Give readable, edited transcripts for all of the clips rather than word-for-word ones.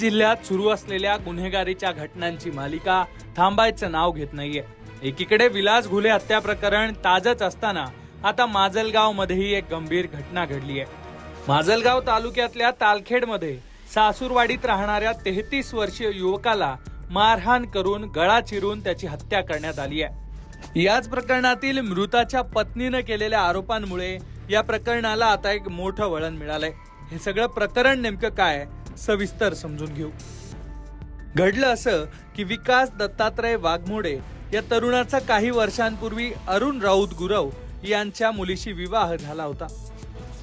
जिल्ह्यात सुरू असलेल्या गुन्हेगारीच्या घटनांची मालिका थांबायचं नाव घेत नाहीये। एकीकडे विलास घुले हत्या प्रकरण ताजंच असताना आता माजलगाव मध्येही एक गंभीर घटना घडली आहे। माजलगाव तालुक्यातल्या तालखेडमध्ये सासूरवाडीत राहणाऱ्या 33 वर्षीय युवकाला मारहाण करून गळा चिरून त्याची हत्या करण्यात आली आहे। याच प्रकरणातील मृताच्या पत्नीने केलेल्या आरोपांमुळे या प्रकरणाला आता एक मोठं वळण मिळालंय। हे सगळं प्रकरण नेमकं काय सविस्तर समजून घेऊ। घडलं असं की विकास दत्तात्रय वाघमोडे या तरुणाचा काही वर्षांपूर्वी अरुण राऊत गुरव यांच्या मुलीशी विवाह झाला होता,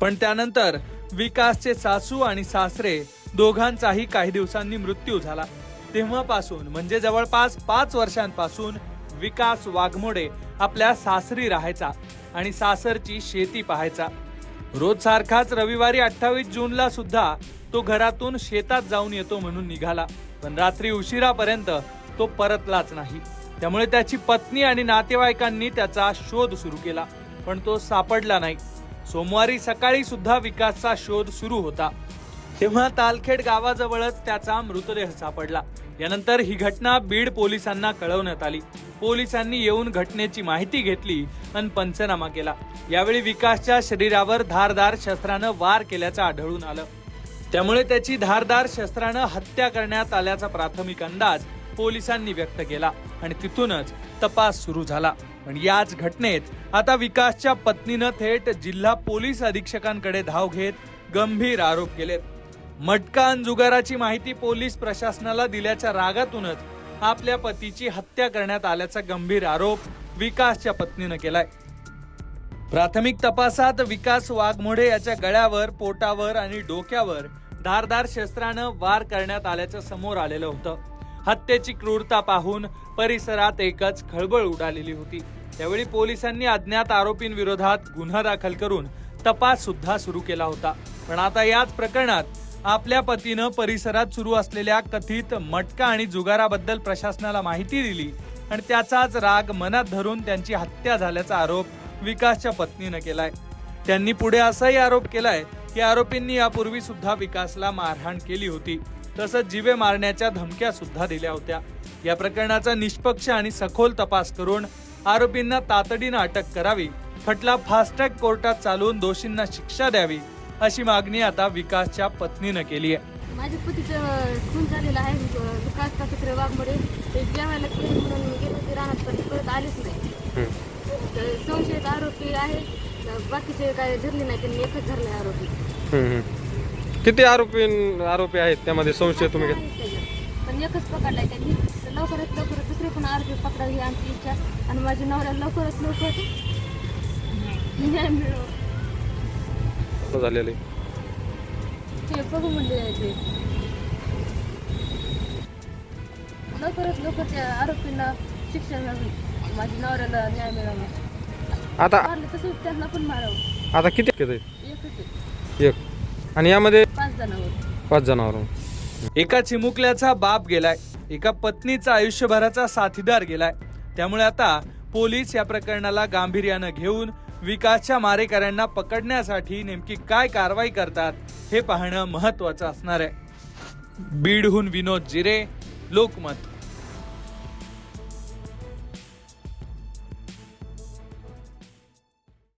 पण त्यानंतर विकासचे सासू आणि सासरे दोघांचाही काही दिवसांनी मृत्यू झाला। तेव्हापासून म्हणजे जवळपास 5 वर्षांपासून विकास वाघमोडे आपल्या सासरी राहायचा आणि सासरची शेती पाहायचा। रोज सारखाच रविवारी 28 जूनला सुद्धा तो घरातून शेतात जाऊन येतो म्हणून निघाला, पण रात्री उशिरापर्यंत तो परतलाच नाही। त्यामुळे त्याची पत्नी आणि नातेवाईकांनी त्याचा शोध सुरू केला, पण तो सापडला नाही। सोमवारी सकाळी सुद्धा विकासचा शोध सुरू होता, तेव्हा तालखेड गावाजवळच त्याचा मृतदेह सापडला। यानंतर ही घटना बीड पोलिसांना कळवण्यात आली। पोलिसांनी येऊन घटनेची माहिती घेतली आणि पंचनामा केला। यावेळी विकासच्या शरीरावर धारदार शस्त्रानं वार केल्याचं आढळून आलं, त्यामुळे त्याची धारदार शस्त्रानं हत्या करण्यात आल्याचा प्राथमिक अंदाज पोलिसांनी व्यक्त केला आणि तिथूनच तपास सुरू झाला। पण याच घटनेत आता विकासच्या पत्नीनं थेट जिल्हा पोलीस अधीक्षकांकडे धाव घेत गंभीर आरोप केलेत। मटका आणि जुगाराची माहिती पोलीस प्रशासनाला दिल्याच्या रागातूनच आपल्या पतीची हत्या करण्यात आल्याचा गंभीर आरोप विकासच्या पत्नीनं केलाय। प्राथमिक तपासात विकास वाघमोडे याच्या गळ्यावर, पोटावर आणि डोक्यावर धारदार शस्त्रानं वार करण्यात आल्याचं समोर आलेलं होतं। हत्येची क्रूरता पाहून परिसरात एकच खळबळ उडालेली होती। त्यावेळी पोलिसांनी अज्ञात आरोपींविरोधात गुन्हा दाखल करून तपास सुद्धा सुरू केला होता। पण आता याच प्रकरणात आपल्या पतीनं परिसरात सुरू असलेल्या कथित मटका आणि जुगाराबद्दल प्रशासनाला माहिती दिली आणि त्याचाच राग मनात धरून त्यांची हत्या झाल्याचा आरोप विकासच्या पत्नीनं केलाय। त्यांनी पुढे असाही आरोप केलाय की आरोपींनी यापूर्वी सुद्धा विकासला मारहाण केली होती, तसंच जीवे मारण्याच्या धमक्या सुद्धा दिल्या होत्या। या प्रकरणाचा निष्पक्ष आणि सखोल तपास करून आरोपींना तातडीनं अटक करावी, खटला फास्ट ट्रॅक कोर्टात चालवून दोषींना शिक्षा द्यावी, अशी मागणी आता विकासच्या पत्नीनं केली आहे। माझ्या पतीचं खून झालेला आहे, विकास दत्तात्रय वाघमोडे। ते जेवायला गेले म्हणून गेले होते रानात, पण परत आलेच नाही। संशयित आरोपी आहे, बाकीचे काय धरले नाही, त्यांनी एकच धरलाय आरोपी। किती आरोपी आहेत त्यामध्ये संशय तुम्ही? पण एकच पकडलाय त्यांनी। लवकरात लवकर दुसरे पण आरोपी पकडावी ही आमची इच्छा, आणि माझ्या नवऱ्याला लवकरात लवकर न्याय मिळो झालेले ते बघू म्हणले ते लवकरात लवकर त्या आरोपींना शिक्षा मिळावी, माझ्या नवऱ्याला न्याय मिळावा। आता तसं त्यांना पण मारावं। आता किती आहेत? एकच एक, आणि यामध्ये 5 जणांवर एका चिमुकल्याचा बाप गेलाय, एका पत्नीचा आयुष्यभराचा साथीदार गेलाय। त्यामुळे आता पोलीस या प्रकरणाला गांभीर्यानं घेऊन विकासच्या मारेकऱ्यांना पकडण्यासाठी नेमकी काय कारवाई करतात हे पाहणं महत्त्वाचं असणार आहे। बीडहून विनोद जिरे, लोकमत।